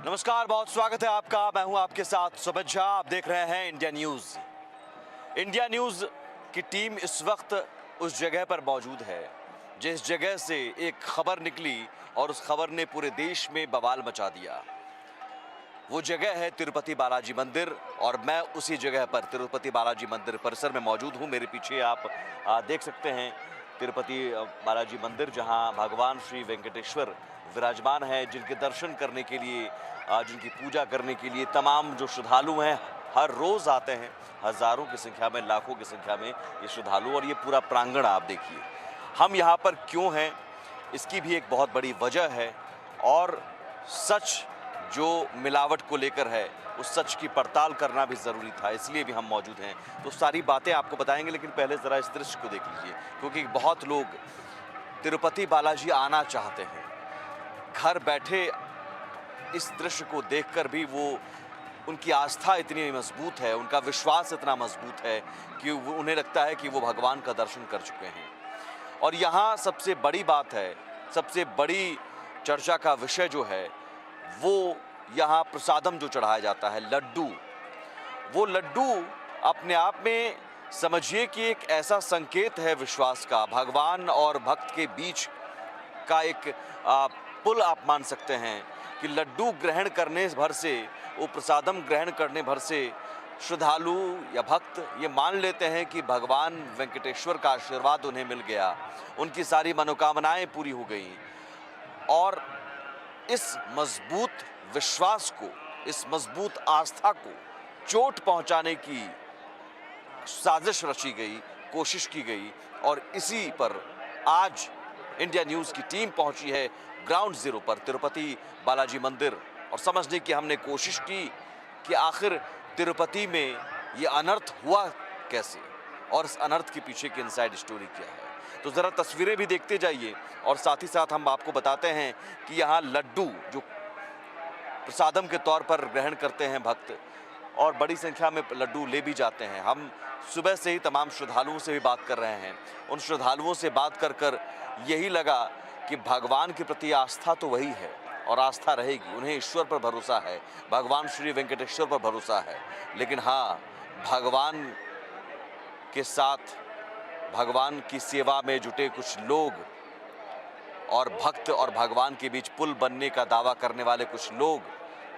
नमस्कार, बहुत स्वागत है आपका। मैं हूं आपके साथ सुमित झा। आप देख रहे हैं इंडिया न्यूज़। इंडिया न्यूज़ की टीम इस वक्त उस जगह पर मौजूद है जिस जगह से एक खबर निकली और उस खबर ने पूरे देश में बवाल मचा दिया। वो जगह है तिरुपति बालाजी मंदिर और मैं उसी जगह पर तिरुपति बालाजी मंदिर परिसर में मौजूद हूं। मेरे पीछे आप देख सकते हैं तिरुपति बालाजी मंदिर, जहां भगवान श्री वेंकटेश्वर विराजमान है, जिनके दर्शन करने के लिए, जिनकी पूजा करने के लिए तमाम जो श्रद्धालु हैं हर रोज़ आते हैं। हज़ारों की संख्या में, लाखों की संख्या में ये श्रद्धालु, और ये पूरा प्रांगण आप देखिए। हम यहाँ पर क्यों हैं, इसकी भी एक बहुत बड़ी वजह है, और सच जो मिलावट को लेकर है उस सच की पड़ताल करना भी ज़रूरी था, इसलिए भी हम मौजूद हैं। तो सारी बातें आपको बताएंगे, लेकिन पहले ज़रा इस दृश्य को देख लीजिए, क्योंकि बहुत लोग तिरुपति बालाजी आना चाहते हैं। घर बैठे इस दृश्य को देखकर भी उनकी आस्था इतनी मजबूत है, उनका विश्वास इतना मजबूत है कि उन्हें लगता है कि वो भगवान का दर्शन कर चुके हैं। और यहाँ सबसे बड़ी बात है, सबसे बड़ी चर्चा का विषय जो है वो यहाँ प्रसादम जो चढ़ाया जाता है, लड्डू। वो लड्डू अपने आप में समझिए कि एक ऐसा संकेत है विश्वास का, भगवान और भक्त के बीच का एक पुल आप मान सकते हैं कि लड्डू ग्रहण करने भर से, वो प्रसादम ग्रहण करने भर से श्रद्धालु या भक्त ये मान लेते हैं कि भगवान वेंकटेश्वर का आशीर्वाद उन्हें मिल गया, उनकी सारी मनोकामनाएं पूरी हो गई। और इस मजबूत विश्वास को, इस मजबूत आस्था को चोट पहुंचाने की साजिश रची गई, कोशिश की गई, और इसी पर आज इंडिया न्यूज़ की टीम पहुंची है ग्राउंड ज़ीरो पर, तिरुपति बालाजी मंदिर, और समझने की हमने कोशिश की कि आखिर तिरुपति में ये अनर्थ हुआ कैसे और इस अनर्थ के पीछे की इनसाइड स्टोरी क्या है। तो ज़रा तस्वीरें भी देखते जाइए, और साथ ही साथ हम आपको बताते हैं कि यहाँ लड्डू जो प्रसादम के तौर पर ग्रहण करते हैं भक्त, और बड़ी संख्या में लड्डू ले भी जाते हैं। हम सुबह से ही तमाम श्रद्धालुओं से भी बात कर रहे हैं। उन श्रद्धालुओं से बात कर कर यही लगा कि भगवान के प्रति आस्था तो वही है और आस्था रहेगी, उन्हें ईश्वर पर भरोसा है, भगवान श्री वेंकटेश्वर पर भरोसा है। लेकिन हाँ, भगवान के साथ भगवान की सेवा में जुटे कुछ लोग और भक्त और भगवान के बीच पुल बनने का दावा करने वाले कुछ लोग,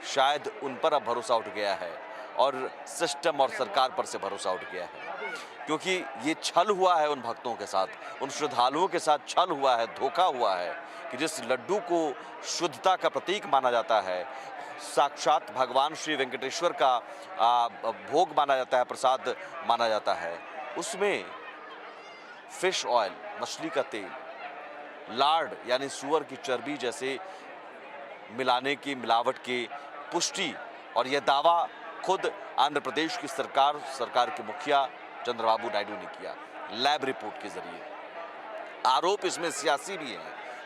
शायद उन पर अब भरोसा उठ गया है और सिस्टम और सरकार पर से भरोसा उठ गया है, क्योंकि ये छल हुआ है उन भक्तों के साथ, उन श्रद्धालुओं के साथ छल हुआ है, धोखा हुआ है कि जिस लड्डू को शुद्धता का प्रतीक माना जाता है, साक्षात भगवान श्री वेंकटेश्वर का भोग माना जाता है, प्रसाद माना जाता है, उसमें फिश ऑयल, मछली का तेल, लार्ड यानी सुअर की चर्बी जैसे मिलाने की, मिलावट की पुष्टि, और यह दावा खुद आंध्र प्रदेश की सरकार के मुखिया चंद्रबाबू नायडू ने किया लैब रिपोर्ट के जरिए। आरोप इसमें सियासी भी है,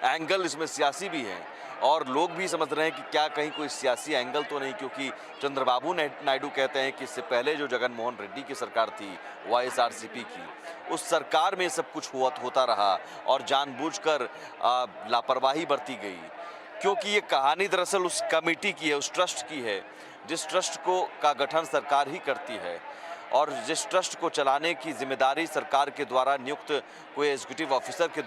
एंगल इसमें सियासी भी है, और लोग भी समझ रहे हैं कि क्या कहीं कोई सियासी एंगल तो नहीं, क्योंकि चंद्रबाबू नायडू कहते हैं कि इससे पहले जो जगन मोहन रेड्डी की सरकार थी, YSRCP की, उस सरकार में सब कुछ होता रहा और जानबूझकर लापरवाही बरती गई, क्योंकि ये कहानी दरअसल उस कमेटी की है, उस ट्रस्ट की है, जिस ट्रस्ट का गठन सरकार ही करती है, और जिस ट्रस्ट को चलाने की जिम्मेदारी सरकार के द्वारा नियुक्त कोई एग्जीक्यूटिव ऑफिसर के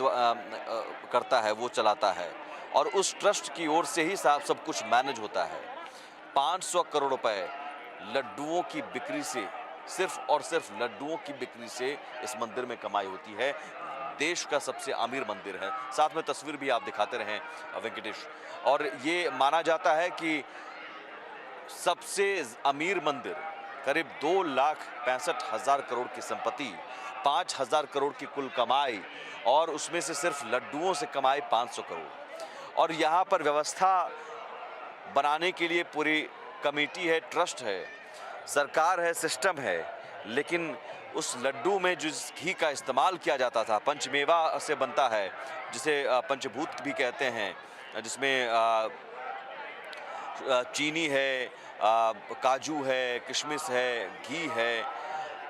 करता है, वो चलाता है, और उस ट्रस्ट की ओर से ही सब कुछ मैनेज होता है। 500 करोड़ रुपए लड्डुओं की बिक्री से, सिर्फ और सिर्फ लड्डुओं की बिक्री से इस मंदिर में कमाई होती है। देश का सबसे अमीर मंदिर है। साथ में तस्वीर भी आप दिखाते रहें वेंकटेश। और ये माना जाता है कि सबसे अमीर मंदिर, करीब 2,65,000 करोड़ की संपत्ति, 5,000 करोड़ की कुल कमाई, और उसमें से सिर्फ लड्डुओं से कमाई 500 करोड़। और यहाँ पर व्यवस्था बनाने के लिए पूरी कमेटी है, ट्रस्ट है, सरकार है, सिस्टम है, लेकिन उस लड्डू में जिस घी का इस्तेमाल किया जाता था, पंचमेवा से बनता है, जिसे पंचभूत भी कहते हैं, जिसमें चीनी है, काजू है, किशमिश है, घी है,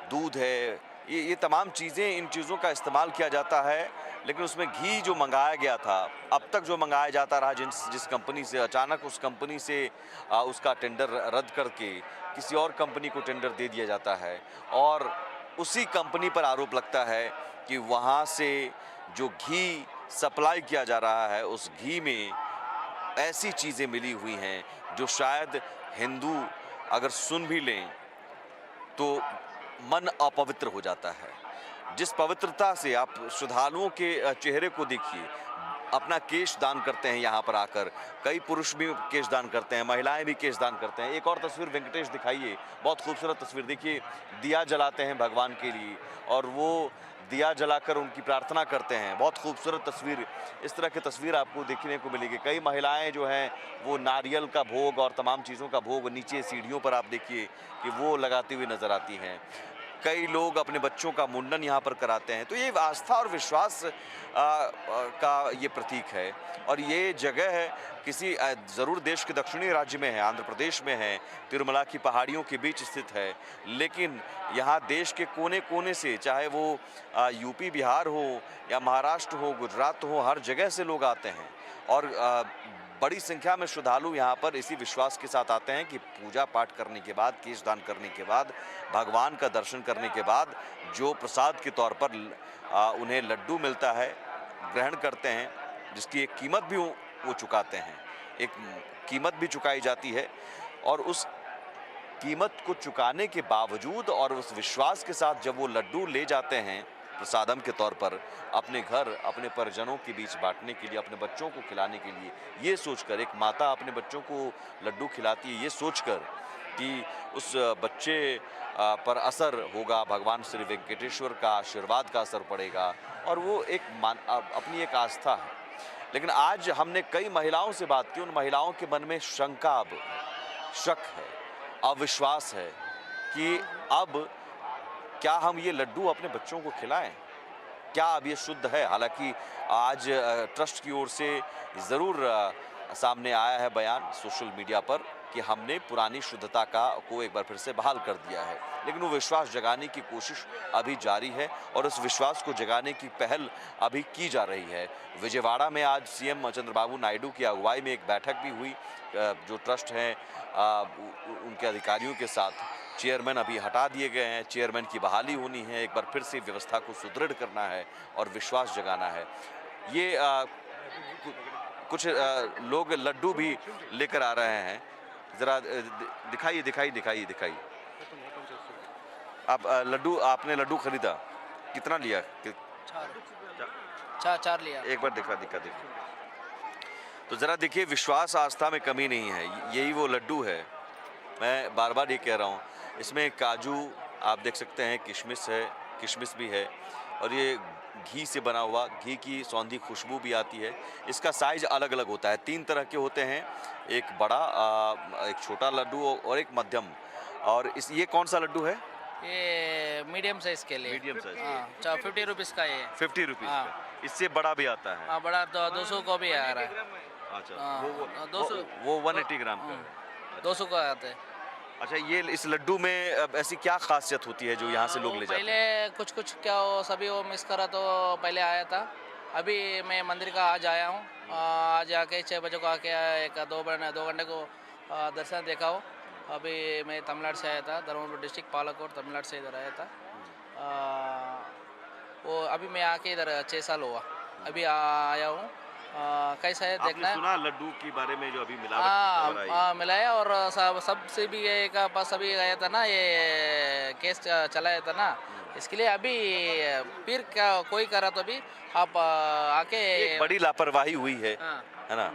दूध है, ये तमाम चीज़ें, इन चीज़ों का इस्तेमाल किया जाता है लेकिन उसमें घी जो मंगाया गया था, अब तक जो मंगाया जाता रहा जिस कंपनी से, अचानक उस कंपनी से उसका टेंडर रद्द करके किसी और कंपनी को टेंडर दे दिया जाता है और उसी कंपनी पर आरोप लगता है कि वहाँ से जो घी सप्लाई किया जा रहा है उस घी में ऐसी चीज़ें मिली हुई हैं जो शायद हिंदू अगर सुन भी लें तो मन अपवित्र हो जाता है। जिस पवित्रता से आप श्रद्धालुओं के चेहरे को देखिए, अपना केश दान करते हैं यहाँ पर आकर, कई पुरुष भी केश दान करते हैं, महिलाएं भी केश दान करते हैं। एक और तस्वीर वेंकटेश दिखाइए, बहुत खूबसूरत तस्वीर देखिए, दिया जलाते हैं भगवान के लिए और वो दिया जलाकर उनकी प्रार्थना करते हैं। बहुत खूबसूरत तस्वीर, इस तरह की तस्वीर आपको देखने को मिलेगी। कई महिलाएं जो हैं वो नारियल का भोग और तमाम चीज़ों का भोग नीचे सीढ़ियों पर आप देखिए कि वो लगाती हुई नजर आती हैं। कई लोग अपने बच्चों का मुंडन यहाँ पर कराते हैं। तो ये आस्था और विश्वास का ये प्रतीक है और ये जगह है किसी ज़रूर देश के दक्षिणी राज्य में है, आंध्र प्रदेश में है, तिरुमला की पहाड़ियों के बीच स्थित है, लेकिन यहाँ देश के कोने कोने से, चाहे वो यूपी बिहार हो या महाराष्ट्र हो, गुजरात हो, हर जगह से लोग आते हैं और बड़ी संख्या में श्रद्धालु यहाँ पर इसी विश्वास के साथ आते हैं कि पूजा पाठ करने के बाद, केश दान करने के बाद, भगवान का दर्शन करने के बाद जो प्रसाद के तौर पर उन्हें लड्डू मिलता है, ग्रहण करते हैं, जिसकी एक कीमत भी वो चुकाते हैं, एक कीमत भी चुकाई जाती है और उस कीमत को चुकाने के बावजूद और उस विश्वास के साथ जब वो लड्डू ले जाते हैं प्रसादम के तौर पर अपने घर, अपने परिजनों के बीच बांटने के लिए, अपने बच्चों को खिलाने के लिए, ये सोचकर, एक माता अपने बच्चों को लड्डू खिलाती है ये सोचकर कि उस बच्चे पर असर होगा, भगवान श्री वेंकटेश्वर का आशीर्वाद का असर पड़ेगा और वो एक अपनी एक आस्था है। लेकिन आज हमने कई महिलाओं से बात की, उन महिलाओं के मन में शंका, अब शक है, अविश्वास है कि अब क्या हम ये लड्डू अपने बच्चों को खिलाएं? क्या अब ये शुद्ध है? हालांकि आज ट्रस्ट की ओर से ज़रूर सामने आया है बयान सोशल मीडिया पर कि हमने पुरानी शुद्धता को एक बार फिर से बहाल कर दिया है, लेकिन वो विश्वास जगाने की कोशिश अभी जारी है और उस विश्वास को जगाने की पहल अभी की जा रही है। विजयवाड़ा में आज सीएम चंद्रबाबू नायडू की अगुवाई में एक बैठक भी हुई, जो ट्रस्ट हैं उनके अधिकारियों के साथ। चेयरमैन अभी हटा दिए गए हैं, चेयरमैन की बहाली होनी है, एक बार फिर से व्यवस्था को सुदृढ़ करना है और विश्वास जगाना है। ये कुछ लोग लड्डू भी लेकर आ रहे हैं, जरा दिखाइए। आप आपने लड्डू खरीदा, कितना लिया? चार लिया। एक बार दिखा। तो जरा देखिए, विश्वास आस्था में कमी नहीं है, यही वो लड्डू है। मैं बार बार ये कह रहा हूँ, इसमें काजू आप देख सकते हैं, किशमिश है, किशमिश भी है और ये घी से बना हुआ, घी की सौंधी खुशबू भी आती है। इसका साइज अलग अलग होता है, 3 तरह के होते हैं, एक बड़ा, एक छोटा लड्डू और एक मध्यम। और ये कौन सा लड्डू है? ये मीडियम साइज के लिए। Medium size. हाँ, 50 रुपीज़ का ये। 50 रुपीज़ हाँ। का। इससे बड़ा भी आता है? हाँ, बड़ा तो 200 को भी आ रहा है। अच्छा, वो 180 ग्राम का है। 200 का आते हैं। अच्छा, ये इस लड्डू में अब ऐसी क्या खासियत होती है जो यहाँ से लोग ले जाते हैं? पहले कुछ क्या सभी वो मिस करा तो पहले आया था, अभी मैं मंदिर का आज आया हूँ, आज आके 6 बजे को आके एक 2 घंटे को दर्शन देखा हो। अभी मैं तमिलनाडु से आया था, धर्मपुर डिस्ट्रिक्ट पालकोट तमिलनाडु से इधर आया था। वो अभी मैं आके इधर 6 साल हुआ, अभी आया हूँ। कैसा है देखना है। सुना लड्डू के बारे में जो अभी मिलावट मिलाया और सबसे भी एक पास अभी गया था ना, ये केस चलाया था ना, इसके लिए अभी फिर क्या कोई करा तो भी आप आके, एक बड़ी लापरवाही हुई है, है ना?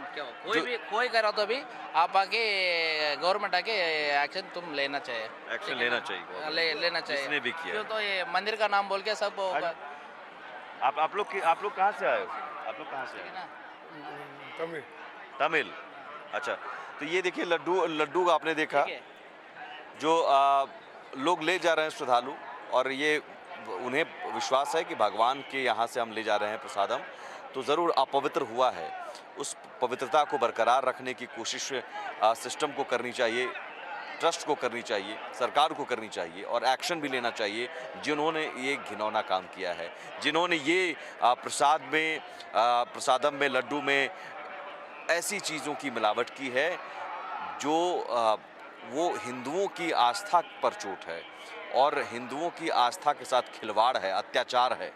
कोई करा तो भी आप आके गवर्नमेंट आके एक्शन तुम लेना चाहिए, एक्शन लेना चाहिए, लेना चाहिए। इसने भी किया। तो ये मंदिर का नाम बोल के सब आप लोग कहाँ से आए हो? आप लोग कहाँ से आए? तमिल। अच्छा, तो ये देखिए लड्डू आपने देखा जो लोग ले जा रहे हैं श्रद्धालु, और ये उन्हें विश्वास है कि भगवान के यहाँ से हम ले जा रहे हैं प्रसादम, तो ज़रूर अपवित्र हुआ है। उस पवित्रता को बरकरार रखने की कोशिश सिस्टम को करनी चाहिए, ट्रस्ट को करनी चाहिए, सरकार को करनी चाहिए और एक्शन भी लेना चाहिए जिन्होंने ये घिनौना काम किया है, जिन्होंने ये प्रसादम में, लड्डू में ऐसी चीज़ों की मिलावट की है जो वो हिंदुओं की आस्था पर चोट है और हिंदुओं की आस्था के साथ खिलवाड़ है, अत्याचार है।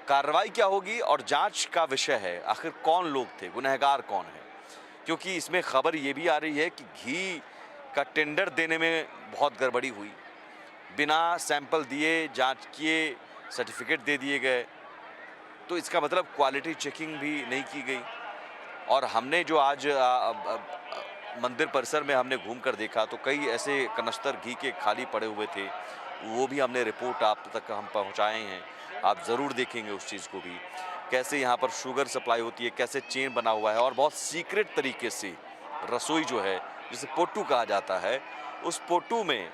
कार्रवाई क्या होगी और जांच का विषय है, आखिर कौन लोग थे, गुनहगार कौन है, क्योंकि इसमें खबर ये भी आ रही है कि घी का टेंडर देने में बहुत गड़बड़ी हुई, बिना सैंपल दिए, जांच किए, सर्टिफिकेट दे दिए गए, तो इसका मतलब क्वालिटी चेकिंग भी नहीं की गई। और हमने जो आज मंदिर परिसर में हमने घूमकर देखा तो कई ऐसे कनस्तर घी के खाली पड़े हुए थे, वो भी हमने रिपोर्ट आप तक हम पहुंचाए हैं, आप ज़रूर देखेंगे उस चीज़ को भी, कैसे यहाँ पर शुगर सप्लाई होती है, कैसे चेन बना हुआ है और बहुत सीक्रेट तरीके से रसोई जो है जिसे पोट्टू कहा जाता है, उस पोट्टू में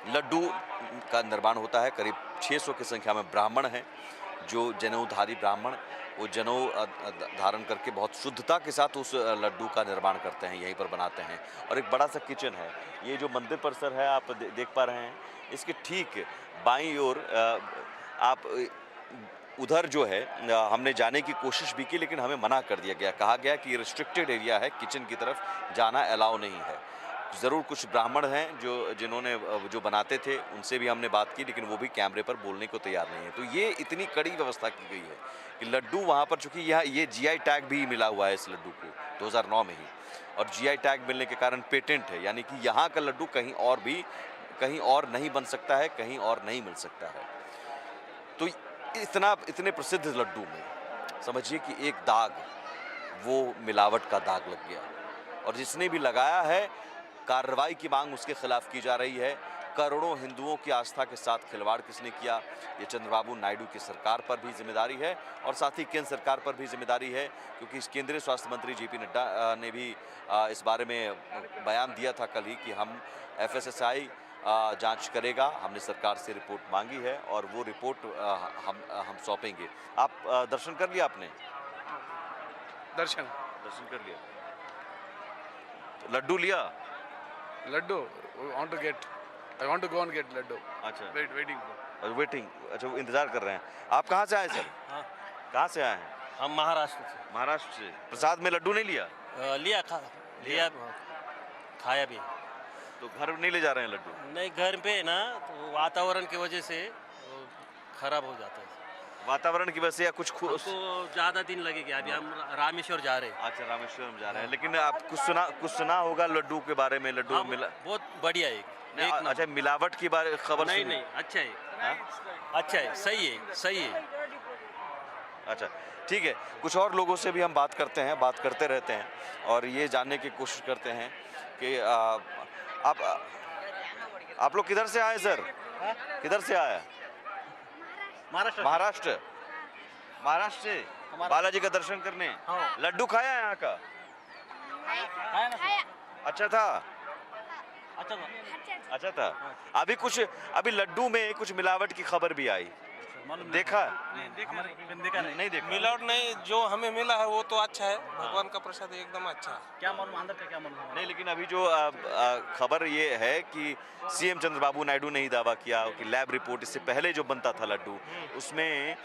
लड्डू का निर्माण होता है। करीब 600 की संख्या में ब्राह्मण हैं जो जनेऊधारी ब्राह्मण, वो जनेऊ धारण करके बहुत शुद्धता के साथ उस लड्डू का निर्माण करते हैं, यहीं पर बनाते हैं। और एक बड़ा सा किचन है, ये जो मंदिर परिसर है आप देख पा रहे हैं, इसके ठीक बाईं ओर आप उधर जो है हमने जाने की कोशिश भी की, लेकिन हमें मना कर दिया गया, कहा गया कि रिस्ट्रिक्टेड एरिया है, किचन की तरफ जाना अलाउ नहीं है। ज़रूर कुछ ब्राह्मण हैं जिन्होंने जो बनाते थे उनसे भी हमने बात की, लेकिन वो भी कैमरे पर बोलने को तैयार नहीं है। तो ये इतनी कड़ी व्यवस्था की गई है कि लड्डू वहाँ पर, चूँकि यहाँ ये जीआई टैग भी मिला हुआ है इस लड्डू को 2009 में ही, और जीआई टैग मिलने के कारण पेटेंट है, यानी कि यहाँ का लड्डू कहीं और नहीं बन सकता है, कहीं और नहीं मिल सकता है। तो इतने प्रसिद्ध लड्डू में समझिए कि एक दाग, वो मिलावट का दाग लग गया, और जिसने भी लगाया है कार्रवाई की मांग उसके खिलाफ की जा रही है। करोड़ों हिंदुओं की आस्था के साथ खिलवाड़ किसने किया, ये चंद्रबाबू नायडू की सरकार पर भी जिम्मेदारी है और साथ ही केंद्र सरकार पर भी जिम्मेदारी है, क्योंकि केंद्रीय स्वास्थ्य मंत्री जेपी नड्डा ने भी इस बारे में बयान दिया था कल ही कि हम FSSAI जांच करेगा। हमने सरकार से रिपोर्ट मांगी है और वो रिपोर्ट हम सौंपेंगे। आप दर्शन कर लिया आपने? दर्शन कर लिया, लड्डू लिया? Laddu I want to go and get Laddu. अच्छा, वेटिंग अच्छा, वो इंतजार कर रहे हैं। आप कहाँ से आए सर? हाँ, कहाँ से आए हैं? हम महाराष्ट्र से। महाराष्ट्र से। प्रसाद में लड्डू नहीं लिया? लिया खाया भी। तो घर नहीं ले जा रहे हैं लड्डू? नहीं, घर पे ना तो वातावरण की वजह से खराब हो जाता है। वातावरण की वजह से या कुछ तो ज़्यादा दिन लगेगा। अभी हम रामेश्वर जा रहे हैं। अच्छा, रामेश्वरम जा रहे हैं, लेकिन आप कुछ सुना होगा लड्डू के बारे में? लड्डू मिला बहुत बढ़िया है। अच्छा, मिलावट की बारे खबर नहीं, अच्छा है, अच्छा है, सही है। अच्छा, ठीक है। कुछ और लोगों से भी हम बात करते रहते हैं और ये जानने की कोशिश करते हैं कि आप लोग किधर से आए सर? किधर से आए? महाराष्ट्र से बालाजी का दर्शन करने। लड्डू खाया है यहाँ का? अच्छा था। अभी लड्डू में कुछ मिलावट की खबर भी आई, देखा? नहीं देखा। मिलावट नहीं, जो हमें मिला है वो तो अच्छा है, भगवान का प्रसाद एकदम अच्छा है। क्या मालूम अंदर का, क्या मालूम नहीं, लेकिन अभी जो खबर ये है कि सीएम चंद्रबाबू नायडू ने ही दावा किया कि लैब रिपोर्ट इससे पहले जो बनता था लड्डू, उसमें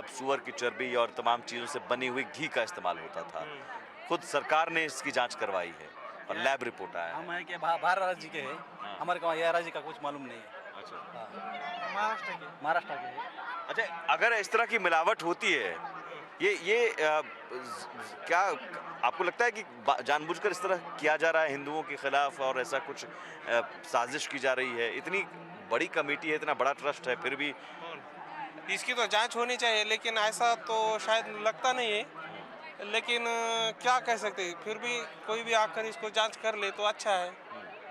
सुअर की चर्बी और तमाम चीज़ों से बनी हुई घी का इस्तेमाल होता था। खुद सरकार ने इसकी जांच करवाई है और लैब रिपोर्ट आया है। हम है कि बाहर राज्य के हैं, हमारे को यह राज्य का कुछ मालूम नहीं है। अच्छा, महाराष्ट्र के हैं। अच्छा, अगर इस तरह की मिलावट होती है, ये क्या आपको लगता है कि जानबूझकर इस तरह किया जा रहा है हिंदुओं के खिलाफ और ऐसा कुछ साजिश की जा रही है? इतनी बड़ी कमेटी है, इतना बड़ा ट्रस्ट है, फिर भी इसकी तो जांच होनी चाहिए, लेकिन ऐसा तो शायद लगता नहीं है। लेकिन क्या कह सकते हैं, फिर भी कोई भी आकर इसको जांच कर ले तो अच्छा है,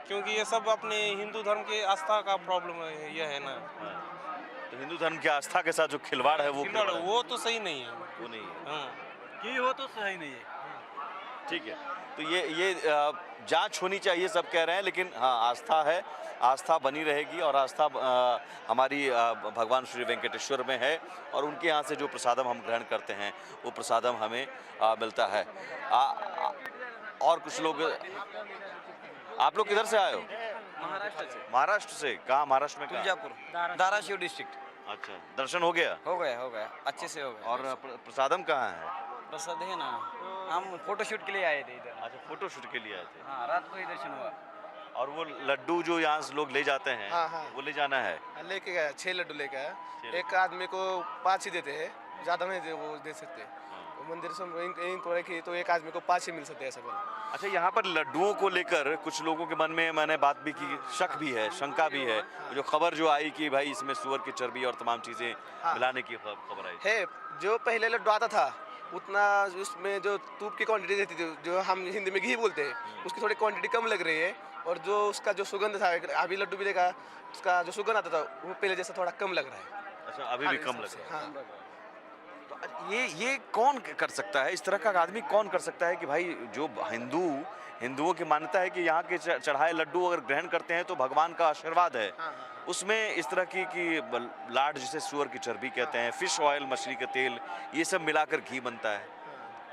क्योंकि ये सब अपने हिंदू धर्म की आस्था का प्रॉब्लम है, ये है ना। तो हिंदू धर्म की आस्था के साथ जो खिलवाड़ है वो तो सही नहीं है। वो नहीं है। हाँ, ये हो तो सही नहीं है। ठीक है, तो ये जांच होनी चाहिए सब कह रहे हैं, लेकिन हाँ, आस्था है, आस्था बनी रहेगी और आस्था हमारी भगवान श्री वेंकटेश्वर में है और उनके यहाँ से जो प्रसादम हम ग्रहण करते हैं वो प्रसादम हमें मिलता है। और कुछ लोग आप लोग किधर से आए हो? महाराष्ट्र से, महाराष्ट्र से? कहाँ महाराष्ट्र में? कहाँ? तुलजापुर, धाराशिव डिस्ट्रिक्ट। अच्छा, दर्शन हो गया हो गया, अच्छे से हो गया। और प्रसादम कहाँ है? प्रसाद है ना, हम फोटोशूट के लिए आए थे इधर। अच्छा, फोटो शूट के लिए आए थे। हाँ, रात को ही दर्शन हुआ। और वो लड्डू जो यहाँ से लोग ले जाते हैं, हाँ, हाँ। वो ले जाना है? लेके गया 6 लड्डू लेके आया। छह एक आदमी को 5 ही देते हैं, ज़्यादा नहीं दे वो दे सकते। वो मंदिर से इन तो रखी तो एक आदमी को 5 ही मिल सकते हैं ऐसा बोला। अच्छा, यहाँ पर लड्डुओं को लेकर कुछ लोगों के मन में मैंने बात भी की, शक भी है, शंका भी है। जो खबर जो आई कि भाई इसमें सुअर की चर्बी और तमाम चीज़ें मिलाने की खबर आई। है जो पहले लड्डू आता था उतना उसमें जो तूप की क्वांटिटी रहती थी, जो हम हिंदी में घी बोलते हैं, उसकी थोड़ी क्वांटिटी कम लग रही है। और जो उसका जो सुगंध था, अभी लड्डू भी देखा, उसका जो सुगंध आता था वो पहले जैसा थोड़ा कम लग रहा है। अच्छा, अभी भी कम लग रहा है। हाँ, तो ये कौन कर सकता है? इस तरह का आदमी कौन कर सकता है कि भाई जो हिंदुओं की मान्यता है कि यहाँ के चढ़ाए लड्डू अगर ग्रहण करते हैं तो भगवान का आशीर्वाद है, उसमें इस तरह की लाड जिसे सुअर की चर्बी कहते हैं, फिश ऑयल मछली का तेल, ये सब मिलाकर घी बनता है।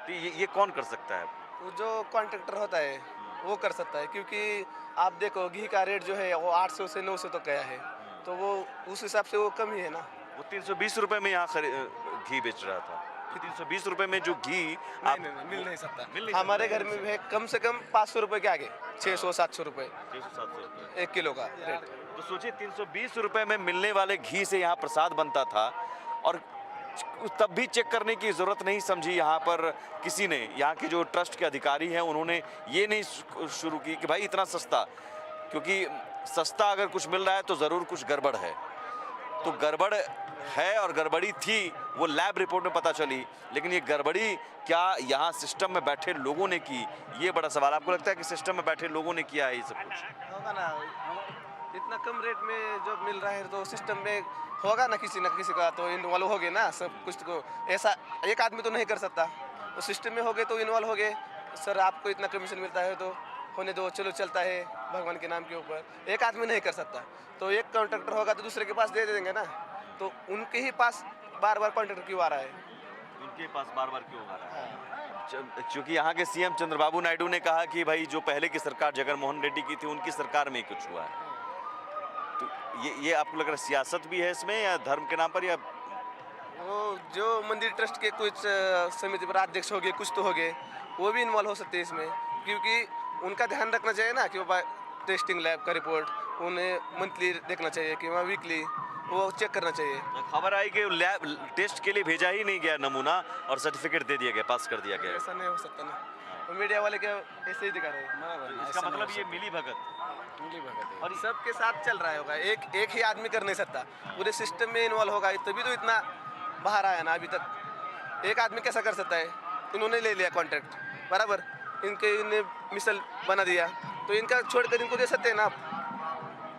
तो ये कौन कर सकता है? वो जो कॉन्ट्रैक्टर होता है वो कर सकता है, क्योंकि आप देखो घी का रेट जो है वो 800 से 900 तक गया है, तो वो उस हिसाब से वो कम ही है ना। वो 320 रुपए में यहाँ घी बेच रहा था। 320 रुपए में जो घी नहीं, मिल नहीं सकता। मिल नहीं हमारे घर में है कम से कम 500 रुपए के आगे, 600-700 रुपए 600-700 रुपए 1 किलो का रेट। तो सोचिए 320 रुपए में मिलने वाले घी से यहाँ प्रसाद बनता था, और तब भी चेक करने की ज़रूरत नहीं समझी यहाँ पर किसी ने। यहाँ के जो ट्रस्ट के अधिकारी हैं उन्होंने ये नहीं शुरू की कि भाई इतना सस्ता, क्योंकि सस्ता अगर कुछ मिल रहा है तो ज़रूर कुछ गड़बड़ है। तो गड़बड़ है और गड़बड़ी थी, वो लैब रिपोर्ट में पता चली, लेकिन ये गड़बड़ी क्या यहाँ सिस्टम में बैठे लोगों ने की, ये बड़ा सवाल। आपको लगता है कि सिस्टम में बैठे लोगों ने किया है ये सब कुछ? होगा ना, इतना कम रेट में जब मिल रहा है तो सिस्टम में होगा ना किसी का तो इन्वॉल्व हो गए ना सब कुछ। को ऐसा एक आदमी तो नहीं कर सकता, तो सिस्टम में हो गए तो इन्वॉल्व हो गए। सर आपको इतना कमीशन मिलता है तो होने दो, चलो चलता है भगवान के नाम के ऊपर। एक आदमी नहीं कर सकता, तो एक कॉन्ट्रैक्टर होगा तो दूसरे के पास दे देंगे ना, तो उनके ही पास बार बार कॉन्ट्रैक्टर क्यों आ रहा है? उनके पास बार बार क्यों आ रहा है? क्योंकि यहाँ के सीएम चंद्रबाबू नायडू ने कहा कि भाई जो पहले की सरकार जगनमोहन रेड्डी की थी उनकी सरकार में ही कुछ हुआ है। तो ये आपको लग रहा है सियासत भी है इसमें, या धर्म के नाम पर, या वो जो मंदिर ट्रस्ट के कुछ समिति पर अध्यक्ष हो गए, कुछ तो हो गए, वो भी इन्वॉल्व हो सकते हैं इसमें, क्योंकि उनका ध्यान रखना चाहिए ना कि वो टेस्टिंग लैब का रिपोर्ट उन्हें मंथली देखना चाहिए कि वहाँ वीकली वो चेक करना चाहिए। खबर आई कि लैब टेस्ट के लिए भेजा ही नहीं गया नमूना और सर्टिफिकेट दे दिया गया, पास कर दिया गया। ऐसा नहीं हो सकता ना, तो मीडिया वाले क्या ऐसे ही दिखा रहे हैं। इसका मतलब ये मिली भगत और सबके साथ चल रहा होगा, एक ही आदमी कर नहीं सकता, पूरे सिस्टम में इन्वॉल्व होगा तभी तो इतना बाहर आया ना। अभी तक एक आदमी कैसा कर सकता है? इन्होंने ले लिया कॉन्ट्रैक्ट बराबर, इन्हें मिसल बना दिया, तो इनका छोड़कर इनको दे सकते हैं ना आप।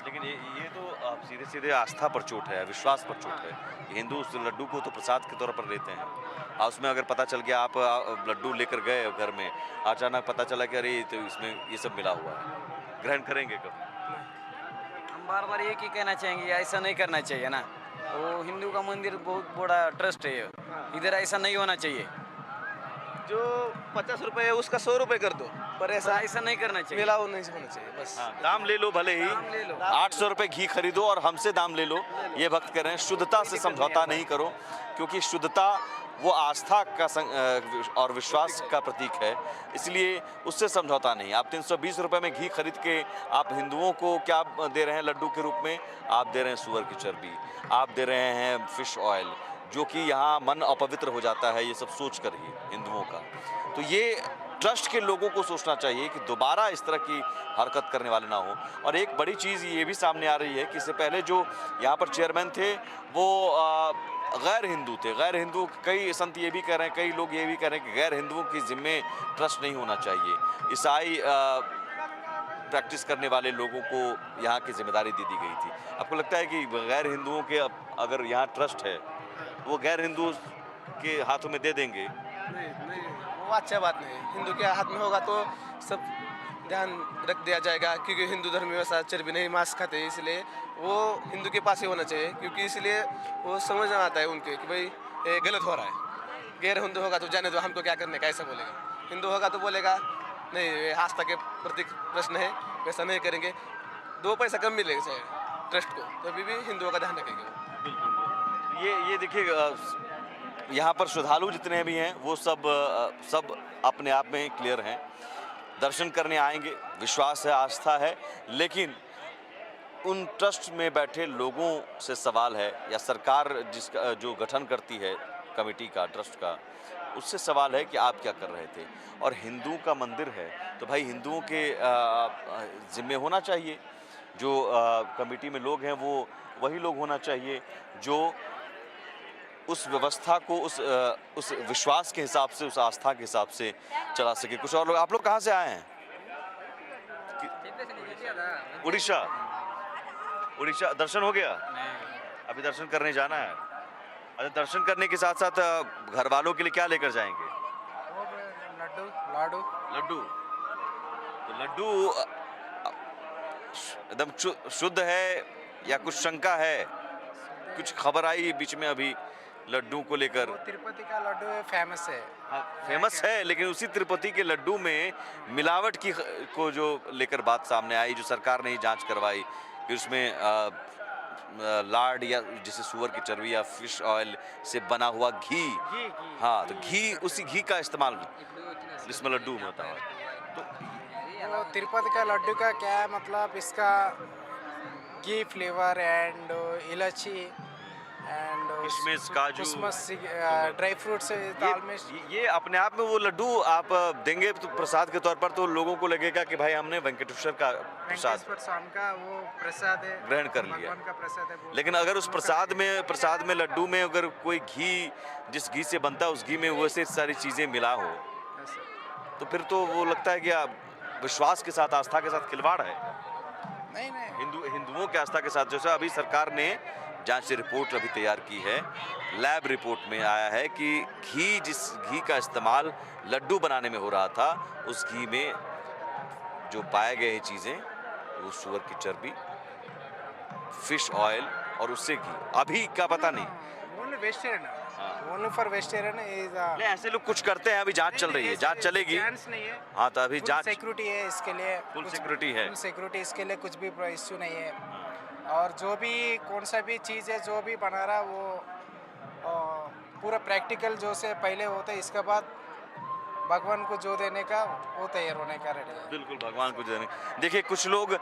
लेकिन ये तो आप सीधे आस्था पर चोट है, विश्वास पर चोट है। हिंदू उस लड्डू को तो प्रसाद के तौर पर लेते हैं, और उसमें अगर पता चल गया आप लड्डू लेकर गए घर में, अचानक पता चला कि अरे तो इसमें ये सब मिला हुआ है, ग्रहण करेंगे कब? हम बार बार एक ही कहना चाहेंगे, ऐसा नहीं करना चाहिए ना। वो हिंदू का मंदिर बहुत बड़ा ट्रस्ट है, इधर ऐसा नहीं होना चाहिए। जो 50 रुपए है उसका 100 रुपए कर दो, पर ऐसा नहीं करना चाहिए, मिला नहीं होना चाहिए बस। दाम ले लो भले ही, 800 रुपए घी खरीदो और हमसे दाम ले लो, ये भक्त कह रहे हैं। शुद्धता से समझौता नहीं करो, क्योंकि शुद्धता वो आस्था का और विश्वास का प्रतीक है, इसलिए उससे समझौता नहीं। आप 320 रुपए में घी खरीद के आप हिंदुओं को क्या दे रहे हैं लड्डू के रूप में? आप दे रहे हैं सुअर की चर्बी, आप दे रहे हैं फिश ऑयल, जो कि यहाँ मन अपवित्र हो जाता है, ये सब सोच कर ही हिंदुओं का। तो ये ट्रस्ट के लोगों को सोचना चाहिए कि दोबारा इस तरह की हरकत करने वाले ना हो। और एक बड़ी चीज़ ये भी सामने आ रही है कि इससे पहले जो यहाँ पर चेयरमैन थे वो गैर हिंदू थे। गैर हिंदू, कई संत ये भी कह रहे हैं, कई लोग ये भी कह रहे हैं कि गैर हिंदुओं की जिम्मे ट्रस्ट नहीं होना चाहिए। ईसाई प्रैक्टिस करने वाले लोगों को यहाँ की जिम्मेदारी दे दी गई थी। आपको लगता है कि गैर हिंदुओं के अगर यहाँ ट्रस्ट है वो गैर हिंदू के हाथों में दे देंगे? नहीं, वो अच्छा बात नहीं। हिंदू के हाथ में होगा तो सब ध्यान रख दिया जाएगा, क्योंकि हिंदू धर्म में वैसा चर्बी नहीं, मांस खाते हैं, इसलिए वो हिंदू के पास ही होना चाहिए, क्योंकि इसलिए वो समझ में आता है उनके कि भाई ये गलत हो रहा है। गैर हिंदू होगा तो जाने दो, हमको क्या करने का, ऐसा बोलेगा। हिंदू होगा तो बोलेगा नहीं ये आस्था के प्रति प्रश्न है, वैसा नहीं करेंगे। 2 पैसा कम मिलेगा चाहे ट्रस्ट को, तो अभी भी हिंदुओं का ध्यान रखेंगे। ये देखिए यहाँ पर श्रद्धालु जितने भी हैं वो सब अपने आप में क्लियर हैं, दर्शन करने आएंगे, विश्वास है, आस्था है, लेकिन उन ट्रस्ट में बैठे लोगों से सवाल है या सरकार जिसका जो गठन करती है कमेटी का, ट्रस्ट का, उससे सवाल है कि आप क्या कर रहे थे। और हिंदू का मंदिर है तो भाई हिंदुओं के जिम्मे होना चाहिए, जो कमेटी में लोग हैं वो वही लोग होना चाहिए जो उस व्यवस्था को उस विश्वास के हिसाब से, उस आस्था के हिसाब से चला सके। कुछ और लोग, आप लोग कहाँ से आए हैं? उड़ीसा। उड़ीसा दर्शन हो गया? अभी दर्शन करने जाना है। अच्छा, दर्शन करने के साथ साथ घर वालों के लिए क्या लेकर जाएंगे? लाडू। लड्डू। तो लड्डू एकदम शुद्ध है या कुछ शंका है? कुछ खबर आई बीच में अभी लड्डू को लेकर? तिरुपति का लड्डू फेमस है। फेमस है, लेकिन उसी तिरुपति के लड्डू में मिलावट को जो लेकर बात सामने आई, जो सरकार ने ही जांच करवाई कि उसमें लाड या जैसे सुअर की चर्बी या फिश ऑयल से बना हुआ घी। हाँ, तो घी, उसी घी का इस्तेमाल इसमें लड्डू में होता है। तो तिरुपति का लड्डू का क्या है मतलब, इसका घी फ्लेवर एंड इलायची एंड किशमिश, काजू, ड्राई फ्रूट से दाल में ये अपने आप में वो लड्डू आप देंगे तो प्रसाद के तौर पर, तो लोगों को लगेगा कि भाई हमने वेंकटेश्वर का प्रसाद, स्वामी का वो प्रसाद है, ग्रहण कर लिया। भगवान का प्रसाद है। लेकिन अगर उस प्रसाद में लड्डू में अगर कोई घी, जिस घी से बनता है उस घी में वैसे सारी चीज़ें मिला हो, तो फिर तो वो लगता है कि विश्वास के साथ, आस्था के साथ खिलवाड़ है। नहीं हिंदुओं के आस्था के साथ। जैसे अभी सरकार ने जांच रिपोर्ट अभी तैयार की है, लैब रिपोर्ट में आया है कि जिस घी का इस्तेमाल लड्डू बनाने में हो रहा था, उस घी में जो पाए गए चीज़ें, वो सुअर की चर्बी, फिश ऑयल और उससे घी। अभी का पता नहीं, ओनली फॉर वेजिटेरियन इज ऐसे लोग कुछ करते हैं। अभी जांच चल रही है, जांच चलेगी। नहीं है। हाँ, तो अभी जांच, सिक्योरिटी है इसके लिए, फुल सिक्योरिटी है। सिक्योरिटी इसके लिए कुछ भी इश्यू नहीं है। और जो भी कौन सा भी चीज़ है जो भी बना रहा वो पूरा प्रैक्टिकल जो से पहले होता है, इसके बाद भगवान को जो देने का वो तैयार होने का रेडी है। बिल्कुल, भगवान को देने। देखिए, कुछ लोग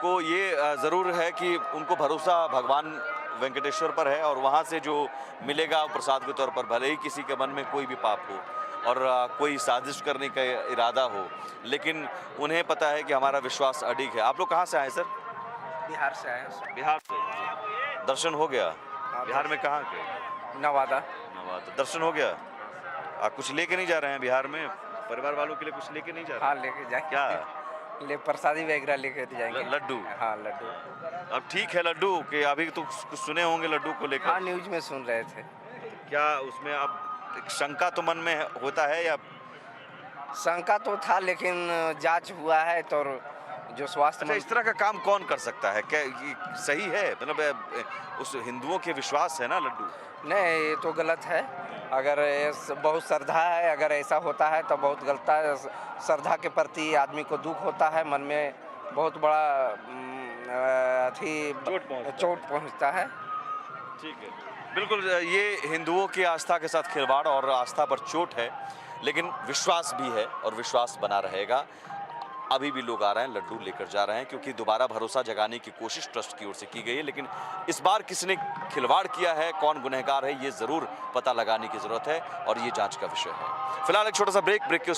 को ये ज़रूर है कि उनको भरोसा भगवान वेंकटेश्वर पर है और वहाँ से जो मिलेगा प्रसाद के तौर पर, भले ही किसी के मन में कोई भी पाप हो और कोई साजिश करने का इरादा हो, लेकिन उन्हें पता है कि हमारा विश्वास अडिग है। आप लोग कहाँ से आए सर? बिहार से आए हैं। बिहार से। दर्शन हो गया? बिहार में कहाँ के? नवादा। दर्शन हो गया? कुछ लेके नहीं जा रहे हैं बिहार में? परिवार वालों के लिए कुछ लेके नहीं जा रहे? हाँ, लेके जाए। क्या? प्रसादी वगैरह लेके जाएंगे। लड्डू? हाँ, लड्डू। अब ठीक है लड्डू के, अभी तो कुछ सुने होंगे लड्डू को लेकर। हाँ, न्यूज में सुन रहे थे। क्या उसमें अब एक शंका तो मन में होता है या? शंका तो था, लेकिन जांच हुआ है तो जो स्वास्थ्य। अच्छा, इस तरह का काम कौन कर सकता है? क्या ये सही है? मतलब उस हिंदुओं के विश्वास है ना लड्डू? नहीं, ये तो गलत है। अगर बहुत श्रद्धा है, अगर ऐसा होता है तो बहुत गलत है। श्रद्धा के प्रति आदमी को दुख होता है, मन में बहुत बड़ा चोट पहुंचता है। ठीक है, बिल्कुल। ये हिंदुओं की आस्था के साथ खिलवाड़ और आस्था पर चोट है, लेकिन विश्वास भी है और विश्वास बना रहेगा। अभी भी लोग आ रहे हैं, लड्डू लेकर जा रहे हैं, क्योंकि दोबारा भरोसा जगाने की कोशिश ट्रस्ट की ओर से की गई है। लेकिन इस बार किसने खिलवाड़ किया है, कौन गुनहगार है, ये ज़रूर पता लगाने की ज़रूरत है और ये जांच का विषय है। फिलहाल एक छोटा सा ब्रेक के